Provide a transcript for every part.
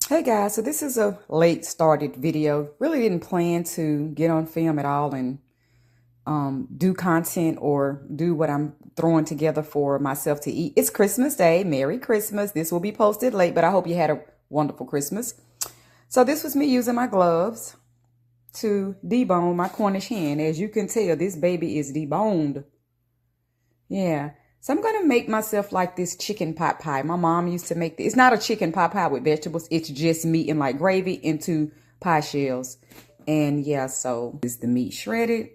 Hey guys, so this is a late started video. Really didn't plan to get on film at all and do content or do what I'm throwing together for myself to eat. It's Christmas Day. Merry Christmas. This will be posted late, but I hope you had a wonderful Christmas. So this was me using my gloves to debone my Cornish hen. As you can tell, this baby is deboned. Yeah. So I'm going to make myself like this chicken pot pie. My mom used to make this. It's not a chicken pot pie with vegetables. It's just meat and like gravy into pie shells. And yeah, so this is the meat shredded.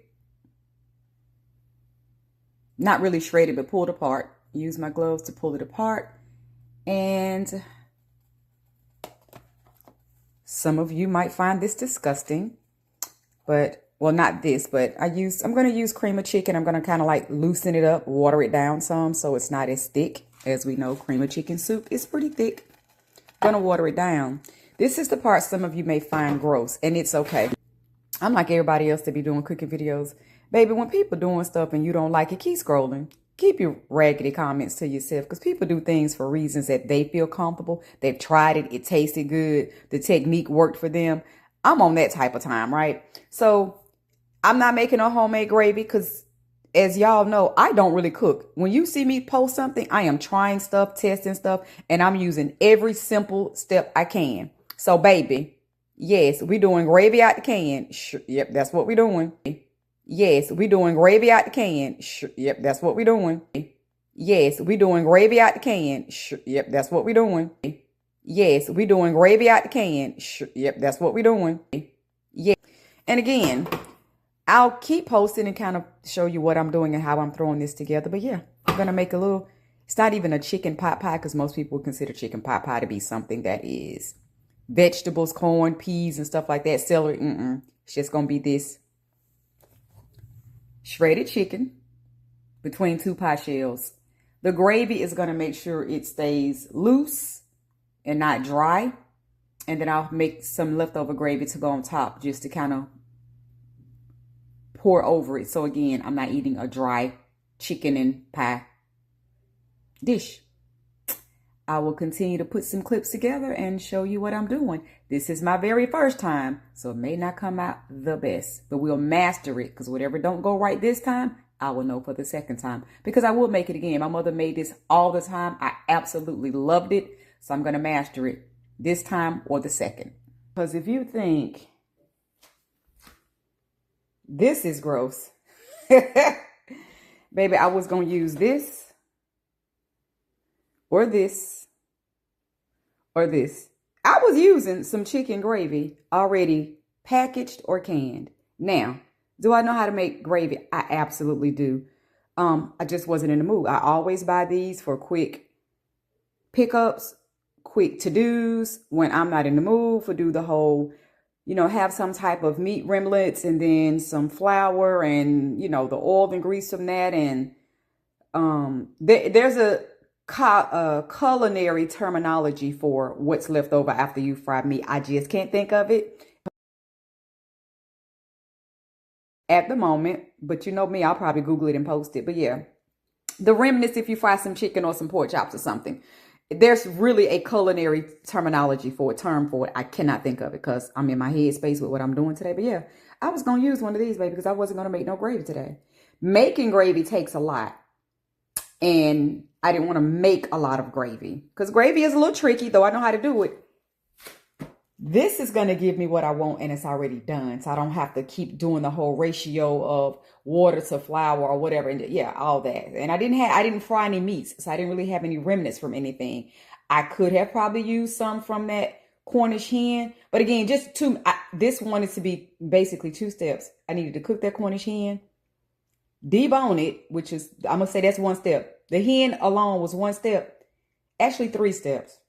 Not really shredded, but pulled apart. Use my gloves to pull it apart. And some of you might find this disgusting, but well, not this, but I'm going to use cream of chicken. I'm going to kind of like loosen it up, water it down some so it's not as thick. As we know, cream of chicken soup is pretty thick. I'm going to water it down. This is the part some of you may find gross, and it's okay. I'm like everybody else to be doing cooking videos. Baby, when people doing stuff and you don't like it, keep scrolling. Keep your raggedy comments to yourself, because people do things for reasons that they feel comfortable. They've tried it. It tasted good. The technique worked for them. I'm on that type of time, right? So I'm not making a homemade gravy because, as y'all know, I don't really cook. When you see me post something, I am trying stuff, testing stuff, and I'm using every simple step I can. So, baby, yes, we doing gravy out the can. Yep, that's what we're doing. Yes, we doing gravy out the can. Yep, that's what we're doing. Yes, we doing gravy out the can. Yep, that's what we're doing. Yes, we doing gravy out the can. Yep, that's what we're doing. Yeah. And again, I'll keep posting and kind of show you what I'm doing and how I'm throwing this together. But yeah, I'm going to make a little, it's not even a chicken pot pie because most people consider chicken pot pie to be something that is vegetables, corn, peas, and stuff like that. Celery, It's just going to be this shredded chicken between two pie shells. The gravy is going to make sure it stays loose and not dry. And then I'll make some leftover gravy to go on top just to kind of pour over it. So again, I'm not eating a dry chicken and pie dish. I will continue to put some clips together and show you what I'm doing. This is my very first time, so it may not come out the best, but we'll master it, because whatever don't go right this time, I will know for the second time, because I will make it again. My mother made this all the time. I absolutely loved it, so I'm going to master it this time or the second. Because if you think this is gross, baby, I was going to use this or this or this. I was using some chicken gravy already packaged or canned. Now, do I know how to make gravy? I absolutely do. I just wasn't in the mood. I always buy these for quick pickups, quick to-dos when I'm not in the mood for do the whole, have some type of meat remnants and then some flour and, the oil and grease from that. And there's a culinary terminology for what's left over after you fry meat. I just can't think of it at the moment, but you know me, I'll probably Google it and post it. But yeah, the remnants if you fry some chicken or some pork chops or something. There's really a culinary term for it. I cannot think of it because I'm in my headspace with what I'm doing today. But yeah, I was going to use one of these, baby, because I wasn't going to make no gravy today. Making gravy takes a lot. And I didn't want to make a lot of gravy because gravy is a little tricky, though I know how to do it. This is going to give me what I want, and it's already done. So I don't have to keep doing the whole ratio of water to flour or whatever. And yeah, all that. And I didn't fry any meats, so I didn't really have any remnants from anything. I could have probably used some from that Cornish hen. But again, this wanted to be basically 2 steps. I needed to cook that Cornish hen, debone it, which is, I'm going to say that's 1 step. The hen alone was 1 step. Actually, 3 steps.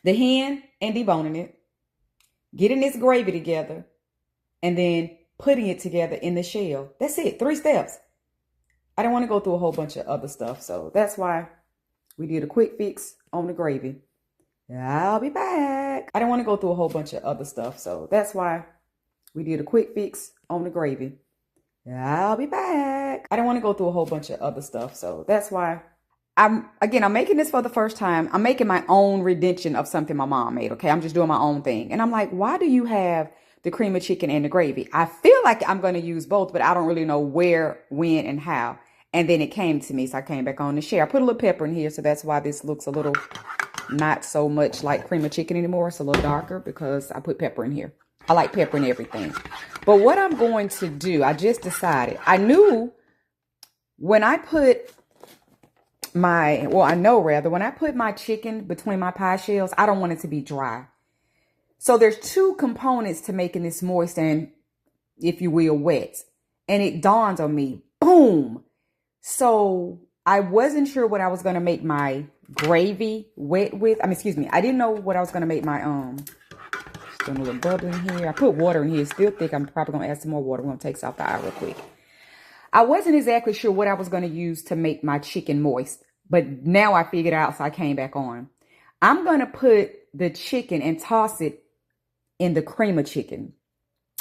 The hen and deboning it, getting this gravy together, and then putting it together in the shell. That's it. 3 steps. I didn't want to go through a whole bunch of other stuff. So that's why we did a quick fix on the gravy. I'll be back. I didn't want to go through a whole bunch of other stuff. So that's why we did a quick fix on the gravy. I'll be back. I didn't want to go through a whole bunch of other stuff. So that's why I'm making this for the first time. I'm making my own rendition of something my mom made. Okay. I'm just doing my own thing. And I'm like, why do you have the cream of chicken and the gravy? I feel like I'm going to use both, but I don't really know where, when, and how. And then it came to me. So I came back on to share. I put a little pepper in here. So that's why this looks a little not so much like cream of chicken anymore. It's a little darker because I put pepper in here. I like pepper in everything. But what I'm going to do, I just decided. I knew when I put when I put my chicken between my pie shells, I don't want it to be dry. So there's two components to making this moist and, if you will, wet. And it dawned on me, boom. So I wasn't sure what I was going to make my gravy wet with. I didn't know what I was going to make my, just doing a little bubbling here. I put water in here. It's still thick. I'm probably going to add some more water. We're going to take this off the eye real quick. I wasn't exactly sure what I was going to use to make my chicken moist, but now I figured out, so I came back on. I'm going to put the chicken and toss it in the cream of chicken,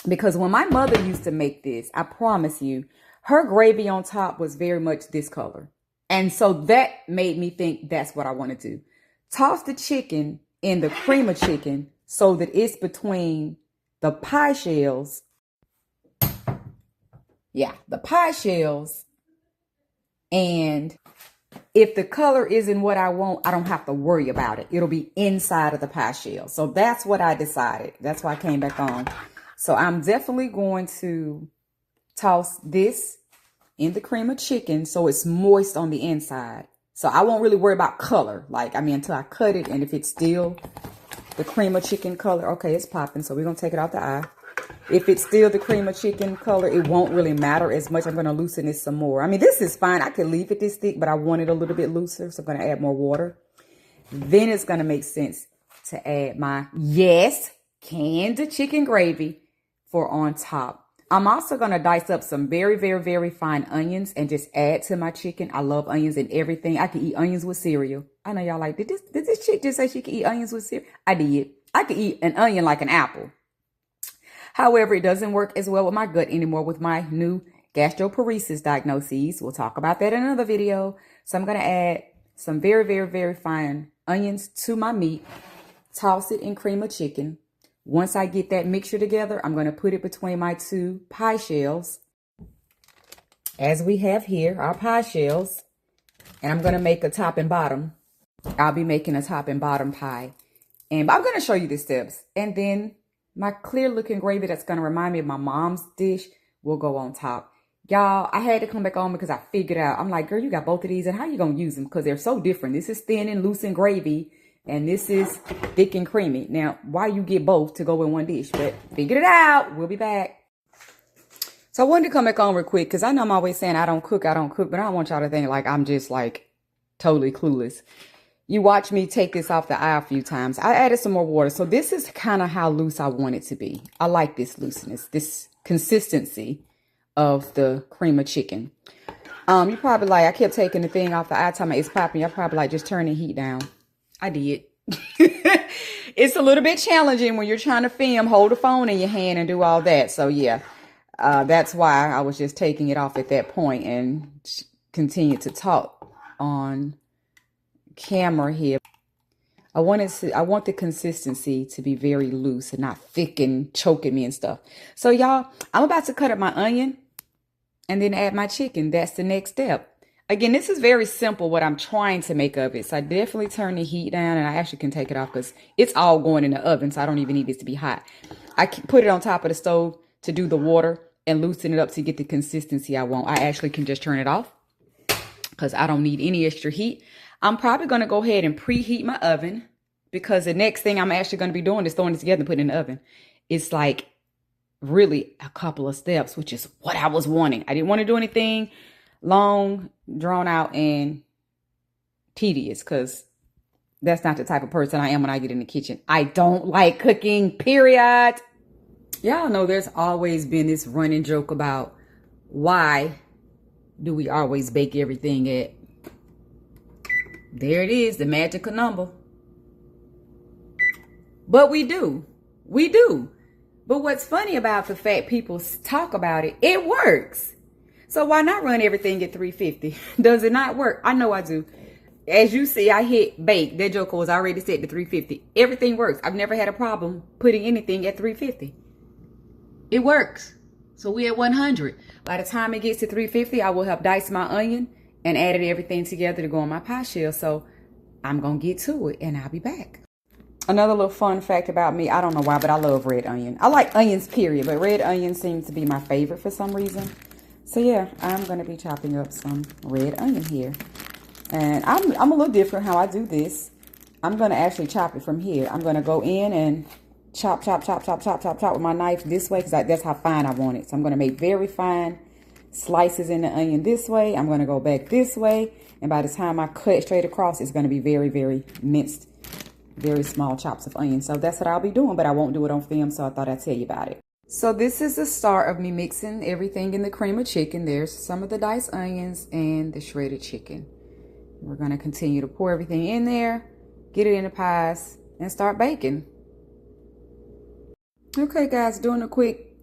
because when my mother used to make this, I promise you, her gravy on top was very much this color. And so that made me think that's what I want to do. Toss the chicken in the cream of chicken so that it's between the pie shells. Yeah, the pie shells. And if the color isn't what I want, I don't have to worry about it. It'll be inside of the pie shell. So that's what I decided. That's why I came back on. So I'm definitely going to toss this in the cream of chicken so it's moist on the inside. So I won't really worry about color. Until I cut it, and if it's still the cream of chicken color, okay, it's popping. So we're going to take it out the eye. If it's still the cream of chicken color, it won't really matter as much. I'm going to loosen this some more. This is fine. I could leave it this thick, but I want it a little bit looser. So I'm going to add more water. Then it's going to make sense to add my, canned chicken gravy for on top. I'm also going to dice up some very, very, very fine onions and just add to my chicken. I love onions and everything. I can eat onions with cereal. I know y'all like, did this chick just say she could eat onions with cereal? I did. I could eat an onion like an apple. However, it doesn't work as well with my gut anymore with my new gastroparesis diagnoses. We'll talk about that in another video. So I'm going to add some very, very, very fine onions to my meat. Toss it in cream of chicken. Once I get that mixture together, I'm going to put it between my two pie shells. As we have here, our pie shells. And I'm going to make a top and bottom. I'll be making a top and bottom pie. And I'm going to show you the steps. And then my clear looking gravy that's going to remind me of my mom's dish will go on top. Y'all, I had to come back on because I figured out, I'm like, girl, you got both of these, and how you going to use them? Because they're so different. This is thin and loose and gravy, and this is thick and creamy. Now, why you get both to go in one dish? But figured it out. We'll be back. So I wanted to come back on real quick because I know I'm always saying I don't cook, but I don't want y'all to think like I'm just like totally clueless. You watch me take this off the eye a few times. I added some more water. So this is kind of how loose I want it to be. I like this looseness, this consistency of the cream of chicken. You're probably like, I kept taking the thing off the eye time it's popping. You're probably like, just turn the heat down. I did. It's a little bit challenging when you're trying to film, hold the phone in your hand and do all that. So yeah, that's why I was just taking it off at that point and continue to talk on camera here. I want the consistency to be very loose and not thick and choking me and stuff. So y'all, I'm about to cut up my onion and then add my chicken. That's the next step. Again, this is very simple what I'm trying to make of it. So I definitely turn the heat down, and I actually can take it off because it's all going in the oven. So I don't even need this to be hot. I put it on top of the stove to do the water and loosen it up to get the consistency I want. I actually can just turn it off because I don't need any extra heat. I'm probably going to go ahead and preheat my oven because the next thing I'm actually going to be doing is throwing this together and putting it in the oven. It's like really a couple of steps, which is what I was wanting. I didn't want to do anything long, drawn out, and tedious because that's not the type of person I am when I get in the kitchen. I don't like cooking, period. Y'all know there's always been this running joke about why do we always bake everything at, there it is, the magical number. But we do. But what's funny about the fact people talk about it, it works. So why not run everything at 350? Does it not work? I know I do. as you see, I hit bake. That joker was already set to 350. Everything works. I've never had a problem putting anything at 350. It works. So we at 100. By the time it gets to 350, I will have diced my onion and added everything together to go on my pie shell. So I'm going to get to it and I'll be back. Another little fun fact about me, I don't know why, but I love red onion. I like onions, period, but red onion seems to be my favorite for some reason. So yeah, I'm going to be chopping up some red onion here. And I'm a little different how I do this. I'm going to actually chop it from here. I'm going to go in and chop with my knife this way because that's how fine I want it. So I'm going to make very fine slices in the onion this way. I'm going to go back this way. And by the time I cut straight across, it's going to be very, very minced, very small chops of onion. So that's what I'll be doing, but I won't do it on film, so I thought I'd tell you about it. So this is the start of me mixing everything in the cream of chicken. There's some of the diced onions and the shredded chicken. We're going to continue to pour everything in there, get it in the pies, and start baking. Okay, guys, doing a quick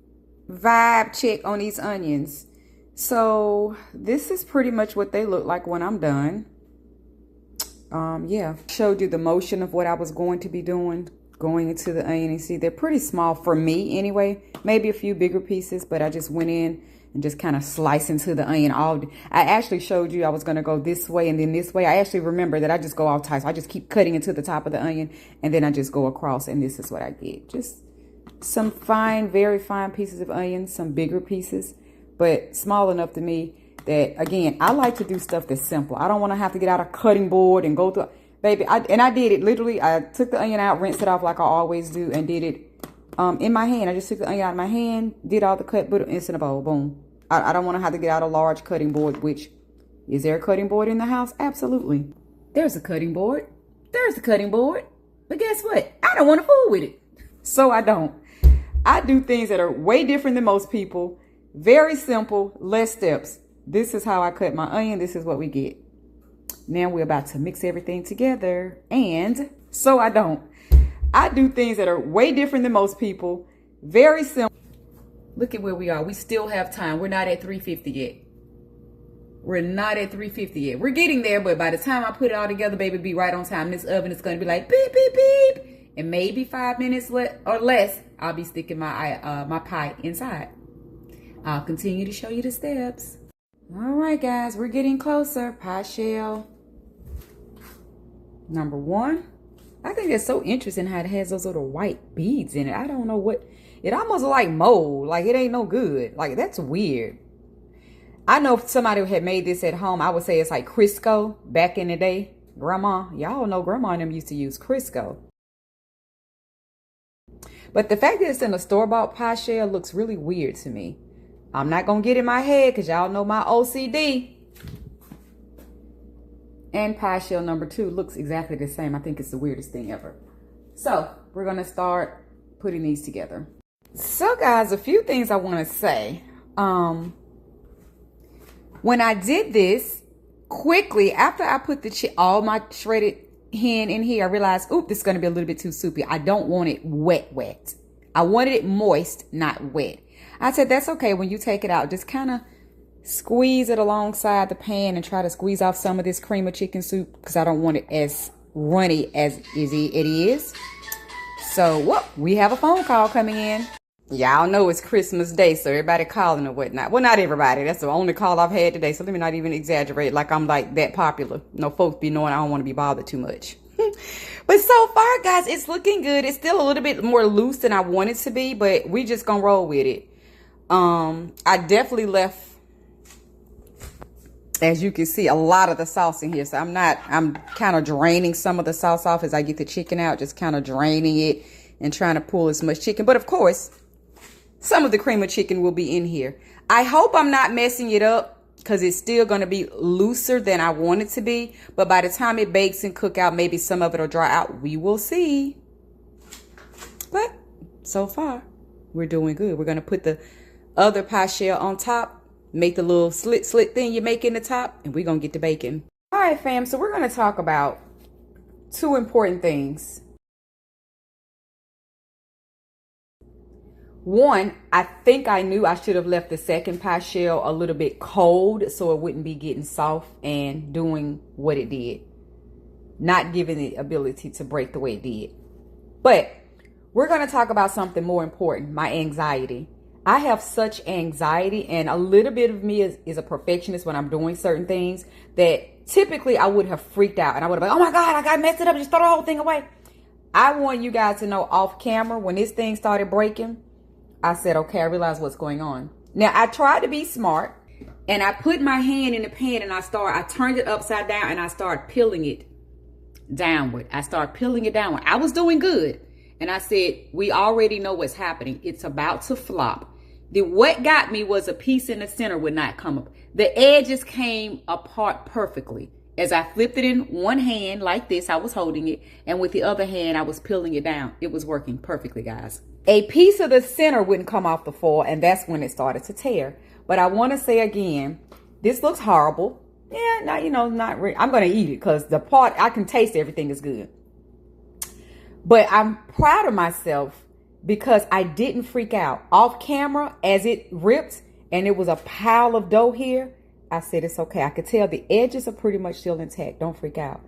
vibe check on these onions. So this is pretty much what they look like when I'm done. Yeah, showed you the motion of what I was going to be doing, going into the onion. You see, they're pretty small for me anyway. Maybe a few bigger pieces, but I just went in and just kind of slice into the onion. I actually showed you I was going to go this way and then this way. I actually remember that I just go all tight. So I just keep cutting into the top of the onion and then I just go across, and this is what I get. Just some fine, very fine pieces of onion, some bigger pieces, but small enough to me that, again, I like to do stuff that's simple. I don't want to have to get out a cutting board and go through. Baby, I did it literally. I took the onion out, rinsed it off like I always do, and did it in my hand. I just took the onion out of my hand, did all the cut, put it in a bowl, boom. I don't want to have to get out a large cutting board, which, is there a cutting board in the house? Absolutely. There's a cutting board. There's a cutting board. But guess what? I don't want to fool with it. So I don't. I do things that are way different than most people. Very simple, less steps. This is how I cut my onion. This is what we get. Now we're about to mix everything together. And so I don't. I do things that are way different than most people. Very simple. Look at where we are. We still have time. We're not at 350 yet. We're not at 350 yet. We're getting there, but by the time I put it all together, baby, be right on time. This oven is going to be like beep, beep, beep. And maybe 5 minutes or less, I'll be sticking my my pie inside. I'll continue to show you the steps. All right, guys, we're getting closer. Pie shell number 1. I think it's so interesting how it has those little white beads in it. I don't know what. It almost look like mold. Like it ain't no good. Like that's weird. I know if somebody had made this at home, I would say it's like Crisco back in the day. Grandma, y'all know Grandma and them used to use Crisco. But the fact that it's in a store-bought pie shell looks really weird to me. I'm not going to get in my head because y'all know my OCD. And pie shell number 2 looks exactly the same. I think it's the weirdest thing ever. So we're going to start putting these together. So guys, a few things I want to say. When I did this, quickly, after I put all my shredded hen in here, I realized, oop, this is going to be a little bit too soupy. I don't want it wet. I wanted it moist, not wet. I said, that's okay. When you take it out, just kind of squeeze it alongside the pan and try to squeeze off some of this cream of chicken soup because I don't want it as runny as it is. So, whoop, we have a phone call coming in. Y'all know it's Christmas Day, so everybody calling or whatnot. Well, not everybody. That's the only call I've had today, so let me not even exaggerate like I'm like that popular. No, folks be knowing I don't want to be bothered too much. But so far, guys, it's looking good. It's still a little bit more loose than I want it to be, but we just gonna roll with it. I definitely left, as you can see, a lot of the sauce in here. So I'm kind of draining some of the sauce off as I get the chicken out, just kind of draining it and trying to pull as much chicken. But of course, some of the cream of chicken will be in here. I hope I'm not messing it up because it's still going to be looser than I want it to be. But by the time it bakes and cook out, maybe some of it will dry out. We will see. But so far, we're doing good. We're going to put the other pie shell on top, make the little slit thing you make in the top, and we're going to get to baking. All right, fam. So we're going to talk about 2 important things. One, I think I knew I should have left the second pie shell a little bit cold so it wouldn't be getting soft and doing what it did. not giving the ability to break the way it did. But we're going to talk about something more important, my anxiety. I have such anxiety, and a little bit of me is a perfectionist when I'm doing certain things that typically I would have freaked out and I would have been, oh my God, I got messed it up, just throw the whole thing away. I want you guys to know off camera, when this thing started breaking, I said, okay, I realized what's going on. Now, I tried to be smart, and I put my hand in the pan and I turned it upside down and I started peeling it downward. I started peeling it downward. I was doing good. And I said, we already know what's happening. It's about to flop. What got me was a piece in the center would not come up. The edges came apart perfectly. As I flipped it in one hand like this, I was holding it. And with the other hand, I was peeling it down. It was working perfectly, guys. A piece of the center wouldn't come off the foil, and that's when it started to tear. But I want to say again, this looks horrible. Yeah, now, you know, not really. I'm going to eat it because the part, I can taste everything is good. But I'm proud of myself because I didn't freak out. Off camera, as it ripped and it was a pile of dough here, I said, it's okay. I could tell the edges are pretty much still intact. Don't freak out.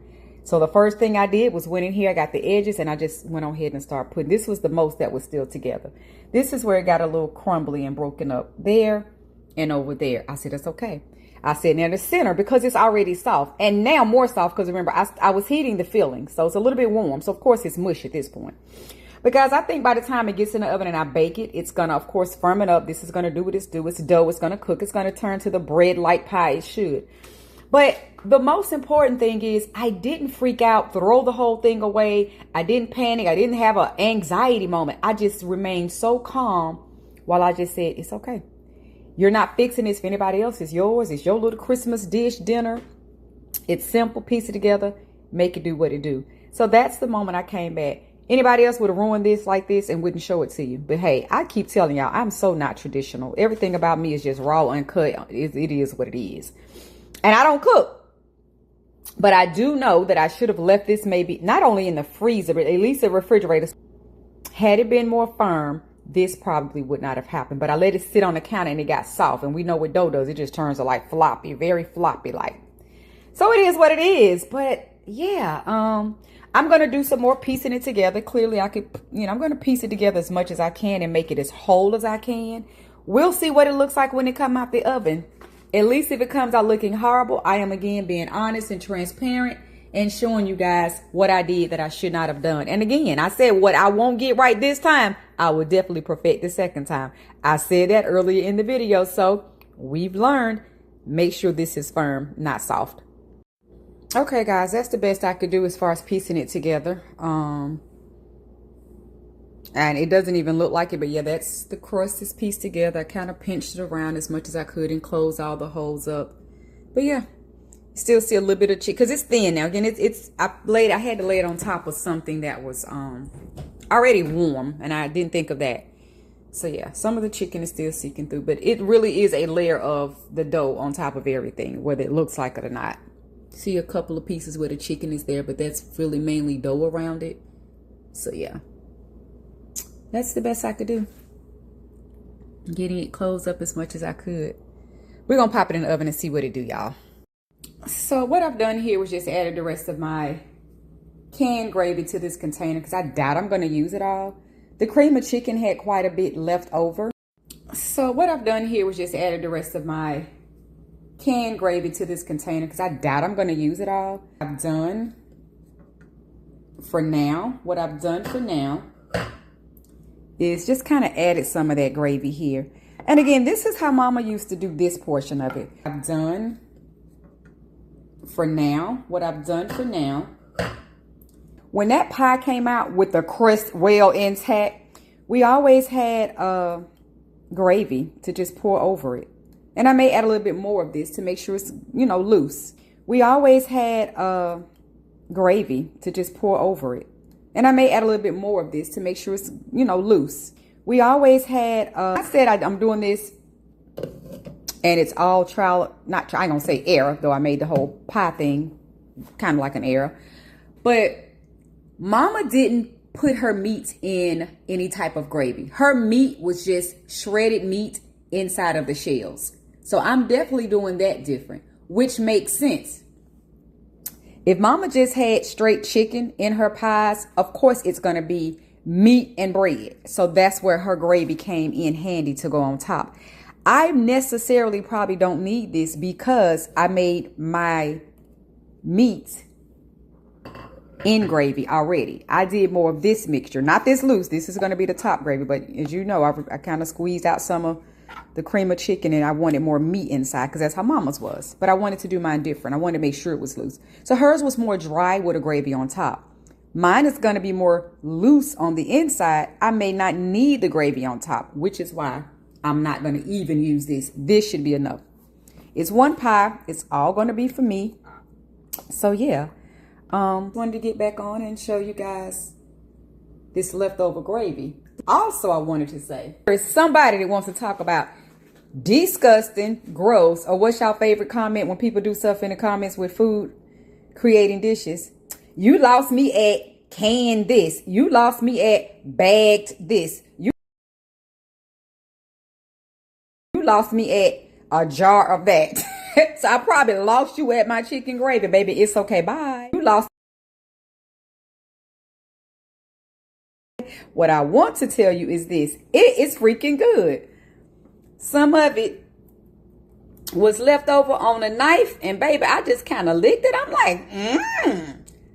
So the first thing I did was went in here, I got the edges, and I just went on ahead and started putting, this was the most that was still together. This is where it got a little crumbly and broken up there and over there. I said, that's okay. I said, now the center, because it's already soft, and now more soft, because remember, I was heating the filling, so it's a little bit warm. So of course it's mush at this point. But guys, I think by the time it gets in the oven and I bake it, it's going to, of course, firm up. This is going to do what it's do. It's dough. It's going to cook. It's going to turn to the bread like pie it should. But the most important thing is I didn't freak out, throw the whole thing away. I didn't panic. I didn't have an anxiety moment. I just remained so calm while I just said, it's okay. You're not fixing this for anybody else. It's yours. It's your little Christmas dish dinner. It's simple. Piece it together. Make it do what it do. So that's the moment I came back. Anybody else would have ruined this like this and wouldn't show it to you. But hey, I keep telling y'all, I'm so not traditional. Everything about me is just raw, uncut. It is what it is. And I don't cook. But I do know that I should have left this maybe not only in the freezer, but at least the refrigerator. Had it been more firm, this probably would not have happened. But I let it sit on the counter and it got soft. And we know what dough does. It just turns to like floppy, very floppy like. So it is what it is. But yeah, I'm going to do some more piecing it together. Clearly, I could, I'm going to piece it together as much as I can and make it as whole as I can. We'll see what it looks like when it comes out the oven. At least if it comes out looking horrible, I am again being honest and transparent and showing you guys what I did that I should not have done. And again, I said what I won't get right this time, I will definitely perfect the second time. I said that earlier in the video, so we've learned. Make sure this is firm, not soft. Okay, guys, that's the best I could do as far as piecing it together. And it doesn't even look like it, but yeah, that's the crust is pieced together. I kind of pinched it around as much as I could and closed all the holes up. But yeah, still see a little bit of chicken because it's thin now. Again, I had to lay it on top of something that was already warm, and I didn't think of that. So yeah, some of the chicken is still seeking through, but it really is a layer of the dough on top of everything, whether it looks like it or not. See a couple of pieces where the chicken is there, but that's really mainly dough around it. So yeah, that's the best I could do. Getting it closed up as much as I could. We're gonna pop it in the oven and see what it do, y'all. So what I've done here was just added the rest of my canned gravy to this container because I doubt I'm gonna use it all. The cream of chicken had quite a bit left over. So what I've done here was just added the rest of my canned gravy to this container because I doubt I'm going to use it all. What I've done for now is just kind of added some of that gravy here. And again, this is how Mama used to do this portion of it. What I've done for now, when that pie came out with the crust well intact, we always had gravy to just pour over it. And I may add a little bit more of this to make sure it's, loose. We always had gravy to just pour over it. And I may add a little bit more of this to make sure it's, loose. We always had, I said I'm doing this and it's all trial, I ain't gonna say error, though I made the whole pie thing kind of like an error. But Mama didn't put her meat in any type of gravy. Her meat was just shredded meat inside of the shells. So I'm definitely doing that different, which makes sense. If mama just had straight chicken in her pies, of course it's going to be meat and bread. So that's where her gravy came in handy to go on top. I necessarily probably don't need this because I made my meat in gravy already. I did more of this mixture, not this loose. This is going to be the top gravy, but as you know, I kind of squeezed out some of the cream of chicken and I wanted more meat inside because that's how mama's was. But I wanted to do mine different. I wanted to make sure it was loose. So hers was more dry with a gravy on top. Mine is going to be more loose on the inside. I may not need the gravy on top, which is why I'm not going to even use this. This should be enough. It's one pie. It's all going to be for me. So yeah, wanted to get back on and show you guys this leftover gravy. Also, I wanted to say, there's somebody that wants to talk about disgusting, gross, or what's your favorite comment when people do stuff in the comments with food, creating dishes. You lost me at canned this. You lost me at bagged this. You lost me at a jar of that. So I probably lost you at my chicken gravy, baby. It's okay. Bye. You lost. What I want to tell you is this. It is freaking good. Some of it was left over on a knife, and baby, I just kind of licked it. I'm like,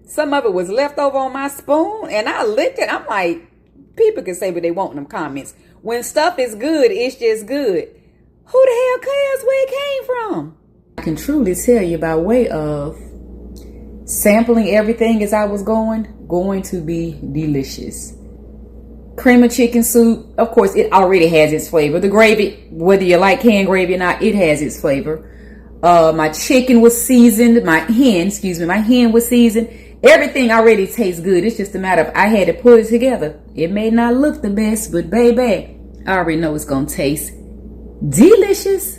Some of it was left over on my spoon, and I licked it. I'm like, people can say what they want in them comments. When stuff is good, it's just good. Who the hell cares where it came from? I can truly tell you by way of sampling everything as I was going to be delicious. Cream of chicken soup, of course, it already has its flavor. The gravy, whether you like canned gravy or not, it has its flavor. My chicken was seasoned. My hen was seasoned. Everything already tastes good. It's just a matter of I had to put it together. It may not look the best, but baby, I already know it's gonna taste delicious.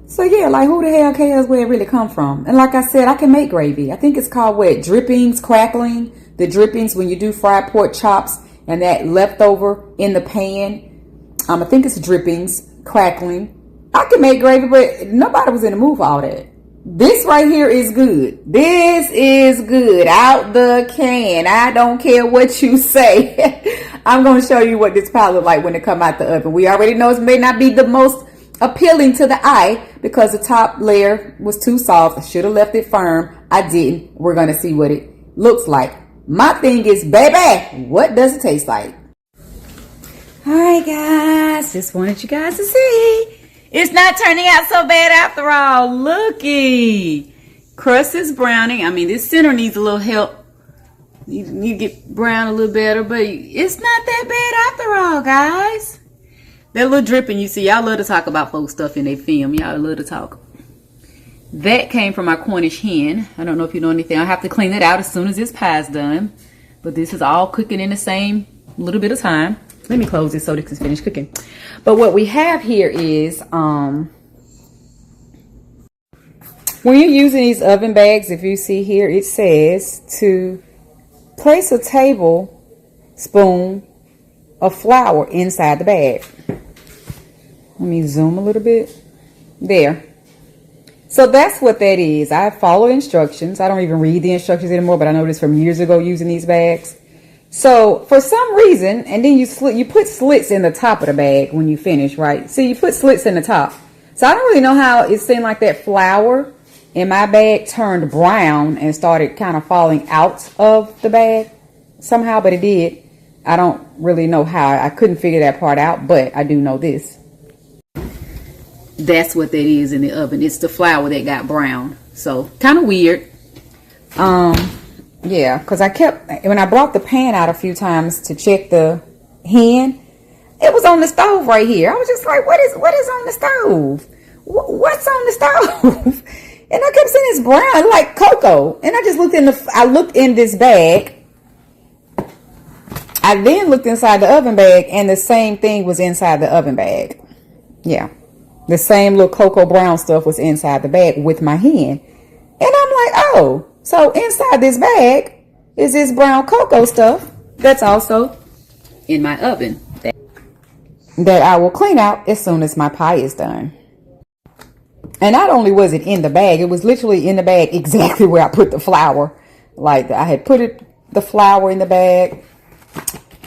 So yeah, like who the hell cares where it really come from? And like I said, I can make gravy. I think it's called what? Drippings, crackling. The drippings when you do fried pork chops and that leftover in the pan. I think it's drippings, crackling. I can make gravy, but nobody was in the mood for all that. This right here is good. This is good. Out the can. I don't care what you say. I'm going to show you what this pie look like when it come out the oven. We already know it may not be the most appealing to the eye because the top layer was too soft. I should have left it firm. I didn't. We're going to see what it looks like. My thing is, baby, what does it taste like? All right, guys. Just wanted you guys to see. It's not turning out so bad after all. Looky. Crust is browning. I mean, this center needs a little help. You need to get brown a little better, but it's not that bad after all, guys. That little dripping you see, y'all love to talk about folks stuff in their film. Y'all love to talk. That came from my Cornish hen. I don't know if you know anything. I'll have to clean that out as soon as this pie's done. But this is all cooking in the same little bit of time. Let me close this so this can finish cooking. But what we have here is, when you're using these oven bags, if you see here, it says to place a tablespoon of flour inside the bag. Let me zoom a little bit. There. So that's what that is. I follow instructions. I don't even read the instructions anymore, but I know this from years ago using these bags. So for some reason, and then you put slits in the top of the bag when you finish, right? So you put slits in the top. So I don't really know how it seemed like that flour in my bag turned brown and started kind of falling out of the bag somehow, but it did. I don't really know how. I couldn't figure that part out, but I do know this. That's what that is in the oven. It's the flour that got brown. So kind of weird. Yeah, because when I brought the pan out a few times to check the hen, it was on the stove right here. I was just like, what is on the stove? What's on the stove? And I kept saying it's brown, like cocoa. And I just looked in this bag. I then looked inside the oven bag, and the same thing was inside the oven bag. Yeah. The same little cocoa brown stuff was inside the bag with my hen. And I'm like, oh, so inside this bag is this brown cocoa stuff that's also in my oven that I will clean out as soon as my pie is done. And not only was it in the bag, it was literally in the bag exactly where I put the flour. Like I had put the flour in the bag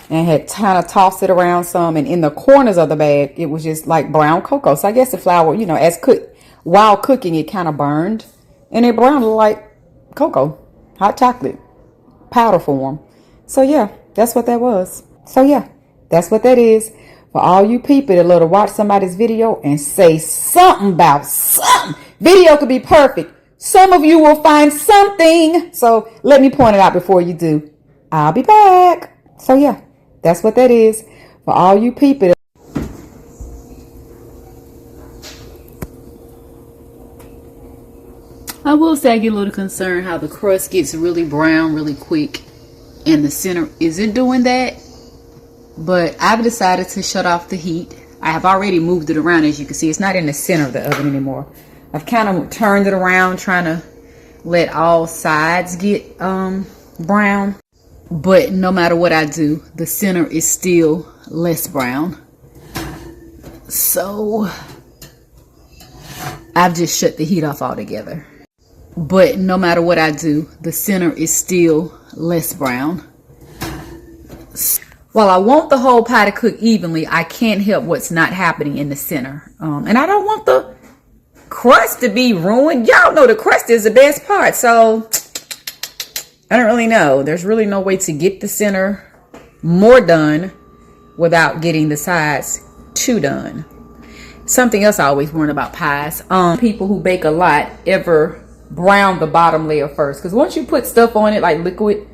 and had kind of tossed it around some. And in the corners of the bag, it was just like brown cocoa. So I guess the flour, you know, while cooking, it kind of burned. And it browned like cocoa, hot chocolate, powder form. So yeah, that's what that was. So yeah, that's what that is. For all you people that love to watch somebody's video and say something about something. Video could be perfect. Some of you will find something. So let me point it out before you do. I'll be back. So yeah, that's what that is. For all you people. I will say I get a little concerned how the crust gets really brown really quick and the center isn't doing that. But I've decided to shut off the heat. I have already moved it around. As you can see, it's not in the center of the oven anymore. I've kind of turned it around, trying to let all sides get brown. But no matter what I do, the center is still less brown. So I've just shut the heat off altogether. But no matter what I do, the center is still less brown. While I want the whole pie to cook evenly, I can't help what's not happening in the center. And I don't want the crust to be ruined. Y'all know the crust is the best part. So I don't really know. There's really no way to get the center more done without getting the sides too done. Something else I always warn about pies. People who bake a lot ever brown the bottom layer first, because once you put stuff on it like liquid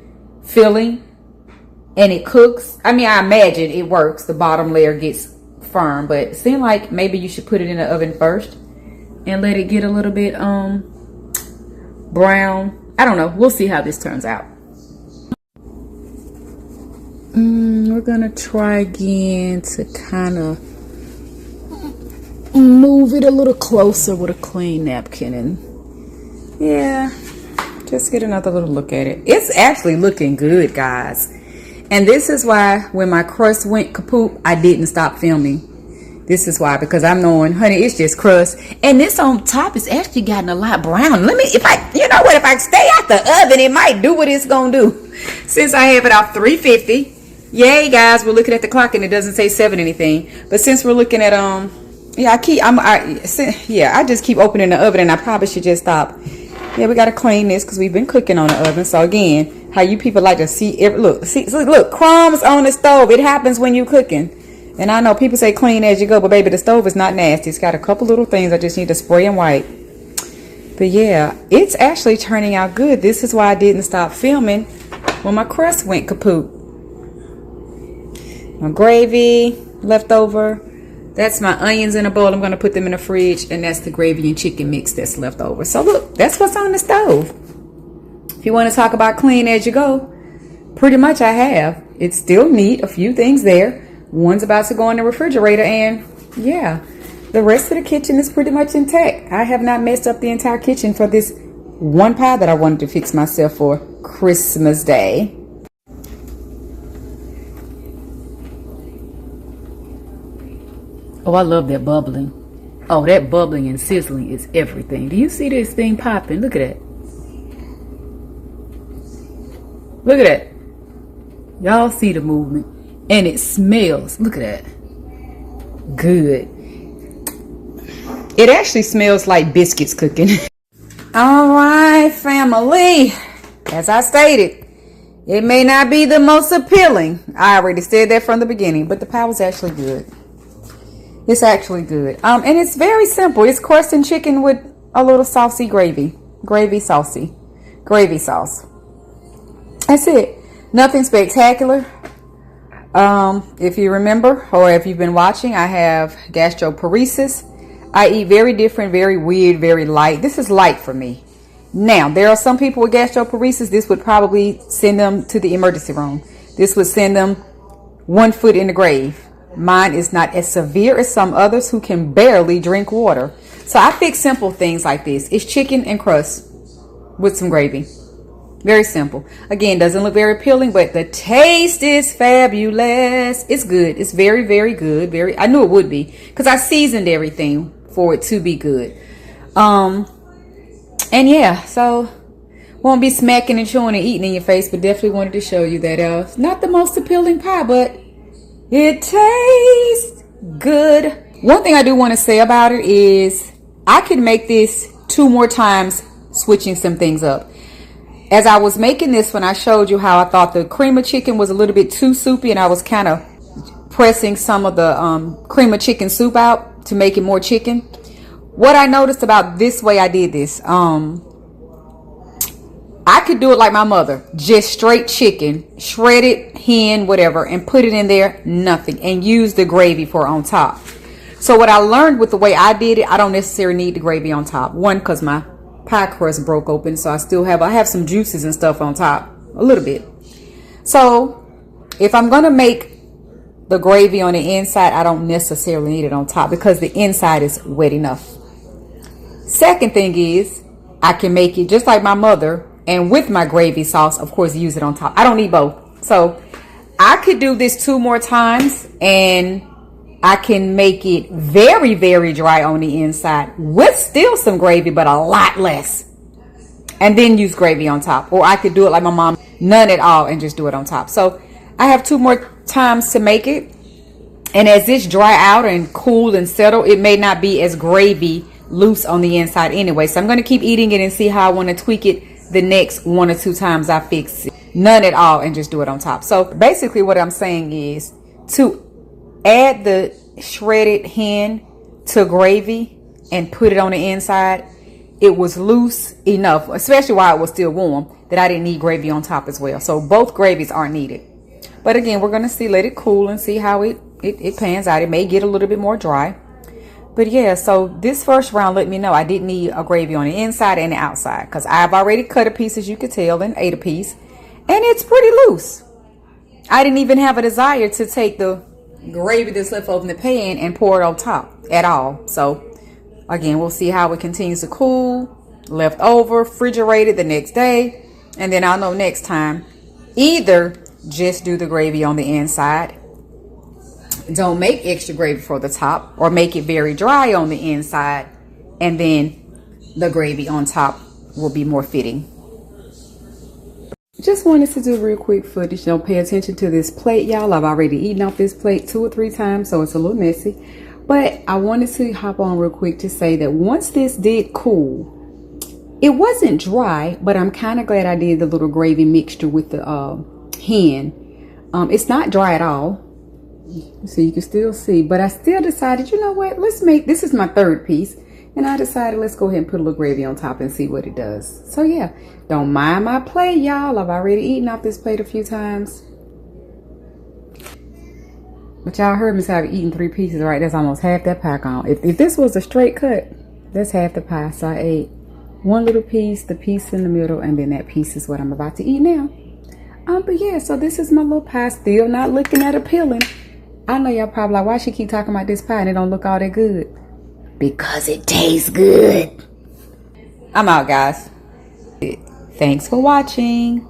filling and it cooks, I mean, I imagine it works, the bottom layer gets firm, but it seems like maybe you should put it in the oven first and let it get a little bit brown. I don't know, we'll see how this turns out. We're gonna try again to kind of move it a little closer with a clean napkin, and yeah, just get another little look at it. It's actually looking good, guys. And this is why when my crust went kaput, I didn't stop filming. This is why, because I'm knowing, honey, it's just crust. And this on top is actually gotten a lot brown. Let me, if I stay out the oven, it might do what it's gonna do. Since I have it off 350, yay, guys, we're looking at the clock and it doesn't say 7 anything. But since we're looking at I just keep opening the oven, and I probably should just stop. Yeah, we got to clean this because we've been cooking on the oven. So again, how you people like to see look, crumbs on the stove. It happens when you cooking. And I know people say clean as you go, but baby, the stove is not nasty. It's got a couple little things I just need to spray and wipe. But yeah, it's actually turning out good. This is why I didn't stop filming when my crust went kaput. My gravy left over. That's my onions in a bowl. I'm going to put them in the fridge. And that's the gravy and chicken mix that's left over. So look, that's what's on the stove. If you want to talk about clean as you go, pretty much I have. It's still neat. A few things there. One's about to go in the refrigerator. And yeah, the rest of the kitchen is pretty much intact. I have not messed up the entire kitchen for this one pie that I wanted to fix myself for Christmas Day. Oh, I love that bubbling. Oh, that bubbling and sizzling is everything. Do you see this thing popping? Look at that. Look at that. Y'all see the movement. And it smells. Look at that. Good. It actually smells like biscuits cooking. All right, family. As I stated, it may not be the most appealing. I already said that from the beginning, but the pie was actually good. It's actually good. And it's very simple. It's crust and chicken with a little saucy gravy. Gravy sauce. That's it. Nothing spectacular. If you remember, or if you've been watching, I have gastroparesis. I eat very different, very weird, very light. This is light for me. Now, there are some people with gastroparesis. This would probably send them to the emergency room. This would send them 1 foot in the grave. Mine is not as severe as some others who can barely drink water. So I fix simple things like this. It's chicken and crust with some gravy. Very simple. Again, doesn't look very appealing, but the taste is fabulous. It's good. It's very, very good. I knew it would be because I seasoned everything for it to be good. And yeah, so won't be smacking and chewing and eating in your face, but definitely wanted to show you that it's not the most appealing pie, but it tastes good. One thing I do want to say about it is I could make this 2 more times, switching some things up. As I was making this one, I showed you how I thought the cream of chicken was a little bit too soupy, and I was kind of pressing some of the cream of chicken soup out to make it more chicken. What I noticed about this way I did this, I could do it like my mother, just straight chicken, shredded hen, whatever, and put it in there, nothing, and use the gravy for on top. So what I learned with the way I did it, I don't necessarily need the gravy on top. One, because my pie crust broke open, so I have some juices and stuff on top, a little bit. So if I'm gonna make the gravy on the inside, I don't necessarily need it on top because the inside is wet enough. Second thing is, I can make it just like my mother, and with my gravy sauce, of course, use it on top. I don't need both. So I could do this 2 more times, and I can make it very, very dry on the inside with still some gravy, but a lot less, and then use gravy on top. Or I could do it like my mom, none at all, and just do it on top. So I have 2 more times to make it, and as this dry out and cool and settle, it may not be as gravy loose on the inside anyway. So I'm going to keep eating it and see how I want to tweak it the next 1 or 2 times I fix it. None at all, and just do it on top. So basically what I'm saying is to add the shredded hen to gravy and put it on the inside. It was loose enough, especially while it was still warm, that I didn't need gravy on top as well. So both gravies aren't needed. But again, we're going to see, let it cool and see how it pans out. It may get a little bit more dry. But yeah, so this first round let me know I didn't need a gravy on the inside and the outside, because I've already cut a piece, as you could tell, and ate a piece, and it's pretty loose. I didn't even have a desire to take the gravy that's left over in the pan and pour it on top at all. So again, we'll see how it continues to cool, left over, refrigerated the next day, and then I'll know next time. Either just do the gravy on the inside, don't make extra gravy for the top, or make it very dry on the inside, and then the gravy on top will be more fitting. Just wanted to do real quick footage. Don't pay attention to this plate, y'all. I've already eaten off this plate 2 or 3 times, so it's a little messy. But I wanted to hop on real quick to say that once this did cool, it wasn't dry, but I'm kind of glad I did the little gravy mixture with the hen. It's not dry at all, so you can still see, but I still decided, you know what, let's make, this is my 3rd piece, and I decided let's go ahead and put a little gravy on top and see what it does. So yeah, don't mind my plate, y'all. I've already eaten off this plate a few times, but y'all heard me say I've eaten 3 pieces, right? That's almost half that pie gone. If this was a straight cut, that's half the pie. So I ate 1 little piece, the piece in the middle, and then that piece is what I'm about to eat now. But yeah, so this is my little pie, still not looking that appealing. I know y'all probably like, why she keep talking about this pie and it don't look all that good? Because it tastes good. I'm out, guys. Thanks for watching.